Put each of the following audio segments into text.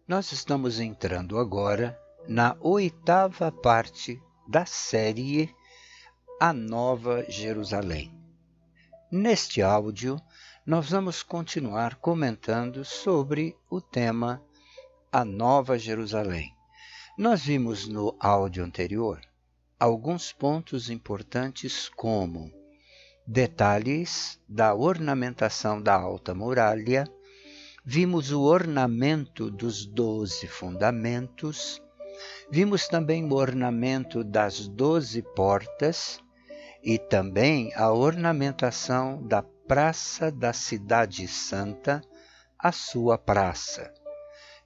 Nós estamos entrando agora na 8ª parte da série A Nova Jerusalém. Neste áudio, nós vamos continuar comentando sobre o tema A Nova Jerusalém. Nós vimos no áudio anterior alguns pontos importantes como detalhes da ornamentação da Alta Muralha, vimos o ornamento dos 12 fundamentos, vimos também o ornamento das 12 portas e também a ornamentação da Praça da Cidade Santa, a sua praça.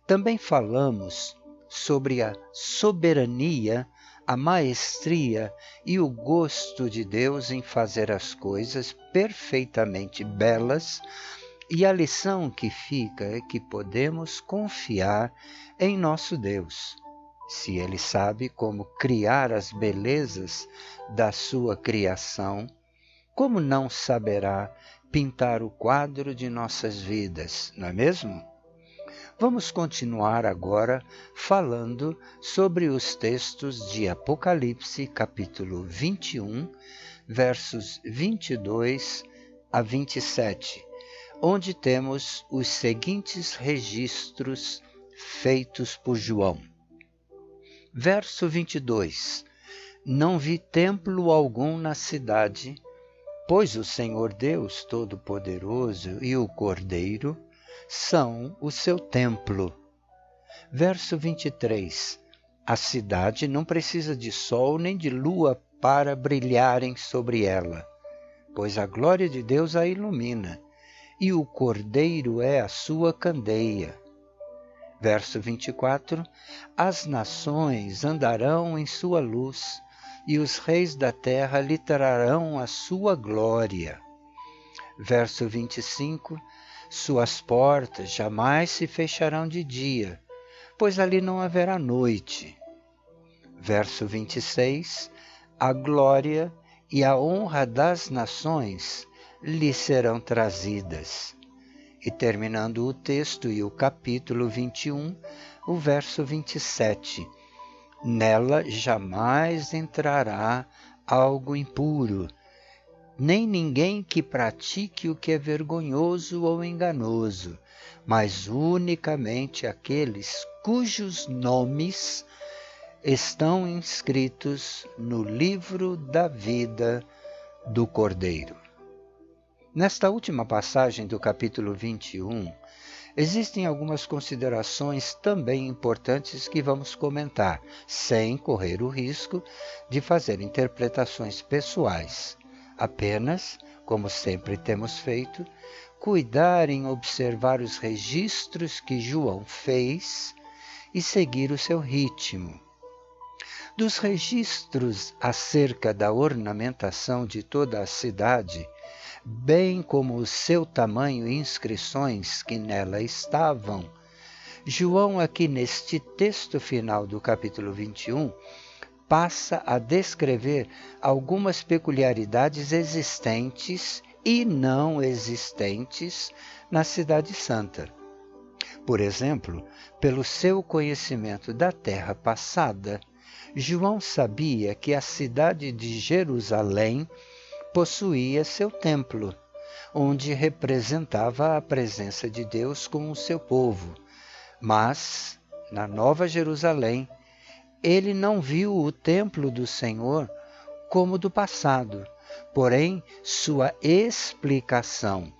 Também falamos sobre a soberania, a maestria e o gosto de Deus em fazer as coisas perfeitamente belas, e a lição que fica é que podemos confiar em nosso Deus. Se Ele sabe como criar as belezas da sua criação, como não saberá pintar o quadro de nossas vidas, não é mesmo? Vamos continuar agora falando sobre os textos de Apocalipse, capítulo 21, versos 22 a 27, onde temos os seguintes registros feitos por João. Verso 22. Não vi templo algum na cidade, pois o Senhor Deus Todo-Poderoso e o Cordeiro são o seu templo. Verso 23. A cidade não precisa de sol nem de lua para brilharem sobre ela, pois a glória de Deus a ilumina, e o Cordeiro é a sua candeia. Verso 24. As nações andarão em sua luz, e os reis da terra lhe trarão a sua glória. Verso 25. Suas portas jamais se fecharão de dia, pois ali não haverá noite. Verso 26. A glória e a honra das nações lhe serão trazidas. E terminando o texto e o capítulo 21, o verso 27. Nela jamais entrará algo impuro, nem ninguém que pratique o que é vergonhoso ou enganoso, mas unicamente aqueles cujos nomes estão inscritos no livro da vida do Cordeiro. Nesta última passagem do capítulo 21, existem algumas considerações também importantes que vamos comentar, sem correr o risco de fazer interpretações pessoais. Apenas, como sempre temos feito, cuidar em observar os registros que João fez e seguir o seu ritmo. Dos registros acerca da ornamentação de toda a cidade, bem como o seu tamanho e inscrições que nela estavam, João, aqui neste texto final do capítulo 21, passa a descrever algumas peculiaridades existentes e não existentes na Cidade Santa. Por exemplo, pelo seu conhecimento da terra passada, João sabia que a cidade de Jerusalém possuía seu templo, onde representava a presença de Deus com o seu povo. Mas, na Nova Jerusalém, ele não viu o templo do Senhor como do passado, porém sua explicação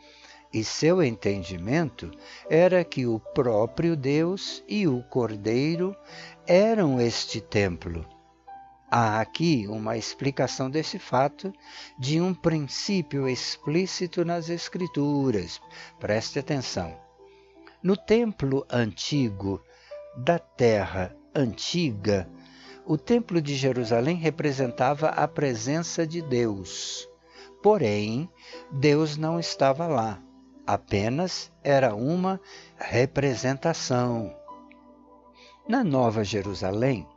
e seu entendimento era que o próprio Deus e o Cordeiro eram este templo. Há aqui uma explicação desse fato de um princípio explícito nas Escrituras. Preste atenção. No templo antigo da terra antiga, o templo de Jerusalém representava a presença de Deus. Porém, Deus não estava lá. Apenas era uma representação. Na Nova Jerusalém,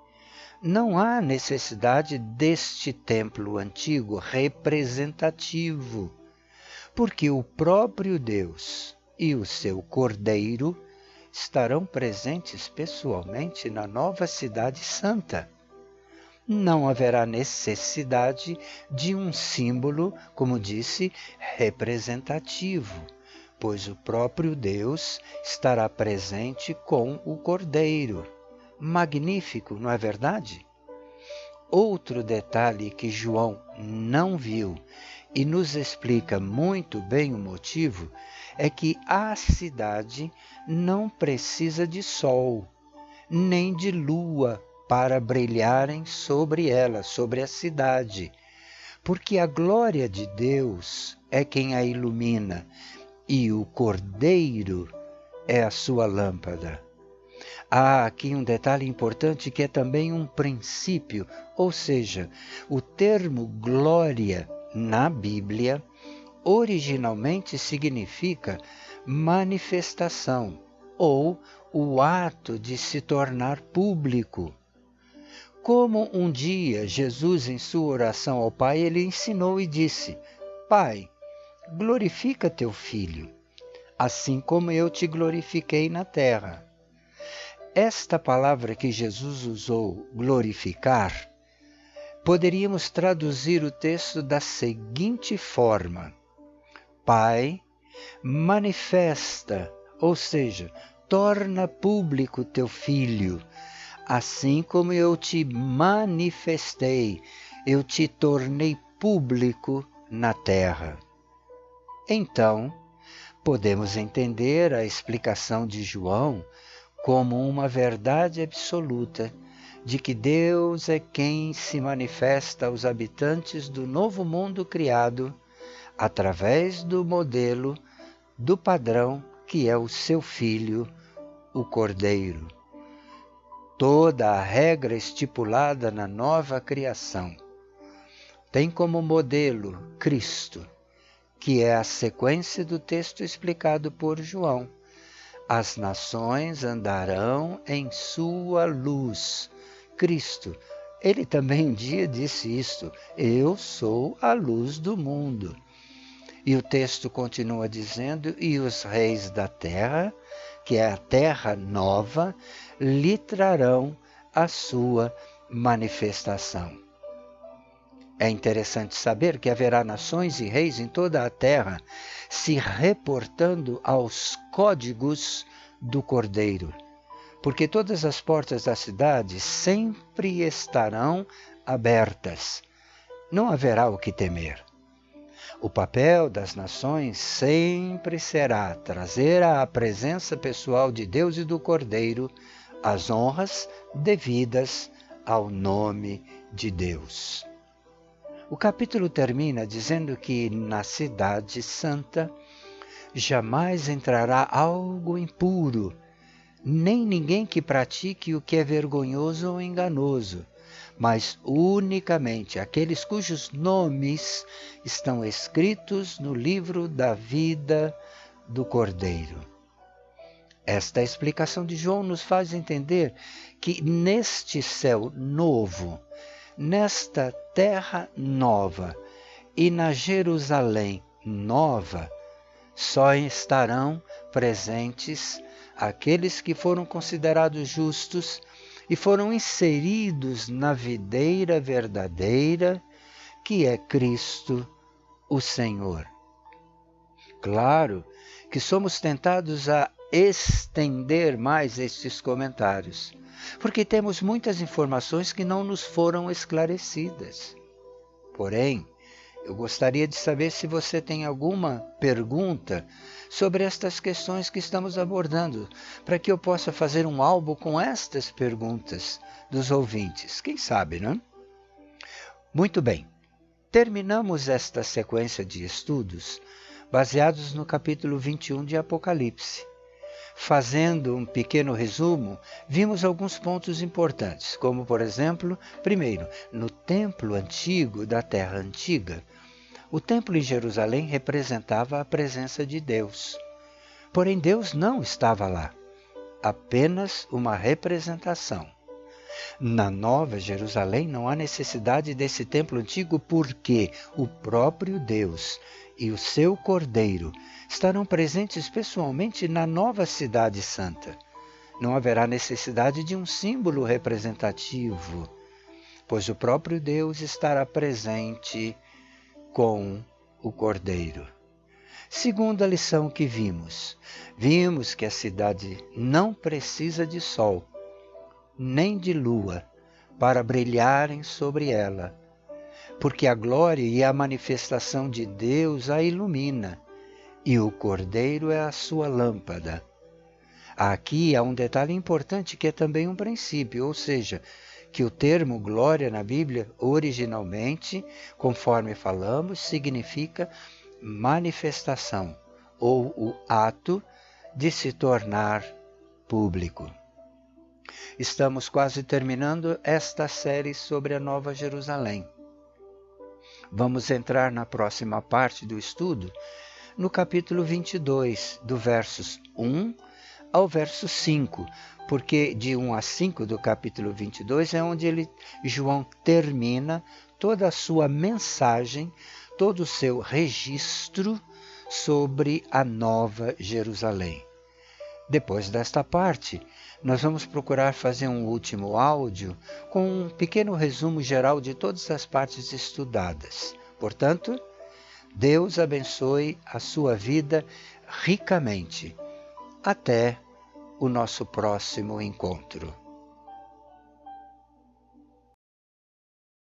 não há necessidade deste templo antigo representativo, porque o próprio Deus e o seu Cordeiro estarão presentes pessoalmente na nova cidade santa. Não haverá necessidade de um símbolo, como disse, representativo, pois o próprio Deus estará presente com o Cordeiro. Magnífico, não é verdade? Outro detalhe que João não viu e nos explica muito bem o motivo é que a cidade não precisa de sol, nem de lua para brilharem sobre ela, sobre a cidade, porque a glória de Deus é quem a ilumina e o Cordeiro é a sua lâmpada. Há aqui um detalhe importante que é também um princípio, ou seja, o termo glória na Bíblia originalmente significa manifestação ou o ato de se tornar público. Como um dia Jesus, em sua oração ao Pai, ele ensinou e disse: Pai, glorifica teu Filho, assim como eu te glorifiquei na terra. Esta palavra que Jesus usou, glorificar, poderíamos traduzir o texto da seguinte forma: Pai, manifesta, ou seja, torna público teu Filho, assim como eu te manifestei, eu te tornei público na terra. Então, podemos entender a explicação de João como uma verdade absoluta de que Deus é quem se manifesta aos habitantes do novo mundo criado através do modelo, do padrão que é o seu Filho, o Cordeiro. Toda a regra estipulada na nova criação tem como modelo Cristo, que é a sequência do texto explicado por João. As nações andarão em sua luz. Cristo, ele também um dia disse isto: eu sou a luz do mundo. E o texto continua dizendo: e os reis da terra, que é a terra nova, lhe trarão a sua manifestação. É interessante saber que haverá nações e reis em toda a terra se reportando aos códigos do Cordeiro, porque todas as portas da cidade sempre estarão abertas. Não haverá o que temer. O papel das nações sempre será trazer à presença pessoal de Deus e do Cordeiro as honras devidas ao nome de Deus. O capítulo termina dizendo que na cidade santa jamais entrará algo impuro, nem ninguém que pratique o que é vergonhoso ou enganoso, mas unicamente aqueles cujos nomes estão escritos no livro da vida do Cordeiro. Esta explicação de João nos faz entender que neste céu novo, nesta terra nova e na Jerusalém nova, só estarão presentes aqueles que foram considerados justos e foram inseridos na videira verdadeira, que é Cristo, o Senhor. Claro que somos tentados a estender mais estes comentários, porque temos muitas informações que não nos foram esclarecidas. Porém, eu gostaria de saber se você tem alguma pergunta sobre estas questões que estamos abordando, para que eu possa fazer um álbum com estas perguntas dos ouvintes. Quem sabe, não? Muito bem. Terminamos esta sequência de estudos baseados no capítulo 21 de Apocalipse. Fazendo um pequeno resumo, vimos alguns pontos importantes, como, por exemplo, primeiro, no templo antigo da terra antiga, o templo em Jerusalém representava a presença de Deus. Porém, Deus não estava lá, apenas uma representação. Na Nova Jerusalém não há necessidade desse templo antigo porque o próprio Deus e o seu Cordeiro estarão presentes pessoalmente na nova cidade santa. Não haverá necessidade de um símbolo representativo, pois o próprio Deus estará presente com o Cordeiro. Segunda lição que vimos que a cidade não precisa de sol, nem de lua, para brilharem sobre ela, porque a glória e a manifestação de Deus a ilumina, e o Cordeiro é a sua lâmpada. Aqui há um detalhe importante que é também um princípio, ou seja, que o termo glória na Bíblia, originalmente, conforme falamos, significa manifestação, ou o ato de se tornar público. Estamos quase terminando esta série sobre a Nova Jerusalém. Vamos entrar na próxima parte do estudo, no capítulo 22, do versos 1 ao verso 5, porque de 1 a 5 do capítulo 22 é onde João termina toda a sua mensagem, todo o seu registro sobre a Nova Jerusalém. Depois desta parte, nós vamos procurar fazer um último áudio com um pequeno resumo geral de todas as partes estudadas. Portanto, Deus abençoe a sua vida ricamente. Até o nosso próximo encontro.